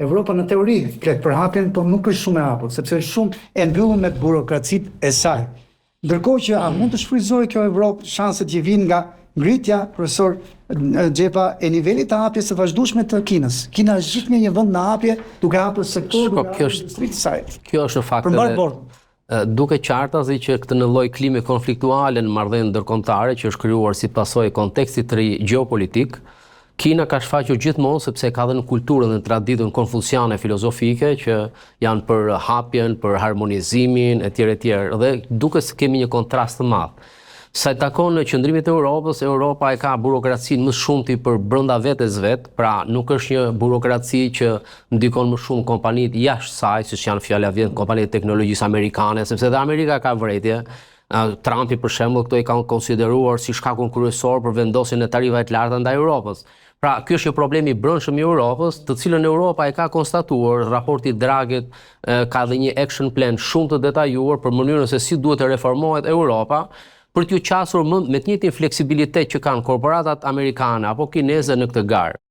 Evropa në teori flet për hapjen, por nuk është shumë e hapur, sepse është shumë e mbyllur me burokracitë e saj. Ndërkohë që a mund të shfrytëzojë kjo Evropë shanset që vijnë nga ngritja, profesor Xhepa, e nivelit të hapjes së vazhdueshme të Kinës. Kina është gjithnjë një vend në hapje, duke hapur sektor, Kjo është fakt edhe duke qartazi që këtë në lloj klime konfliktuale në marrëdhënie ndërkombëtare që është krijuar si pasojë e kontekstit të ri gjeopolitik, Kina ka shfaqur gjithmonë sepse ka dhënë kulturën dhe traditën konfuciane filozofike që janë për hapjen, për harmonizimin etj. Dhe duke se kemi një kontrast të madh. Sa i takon në qëndrimit e Europës, Europa e ka burokracinë më shumti për brenda vetes vet, pra nuk është një burokraci që ndikon më shumë kompanitë jashtë saj, siç janë fjala vjen kompanitë teknologjisë amerikane, sepse edhe Amerika ka vërejtje. Trumpi për shembull këto i kanë konsideruar si shkakun kryesor për vendosjen e tarifave të larta ndaj Europës. Pra, ky është një problem i brendshëm i Europës, të cilën Europa e ka konstatuar. Raporti Draghit ka dhe një action plan shumë të detajuar për mënyrën se si duhet të reformohet Europa, për t'ju qasur me të njëjtin fleksibilitet që kanë korporatat amerikane apo kineze në këtë garë.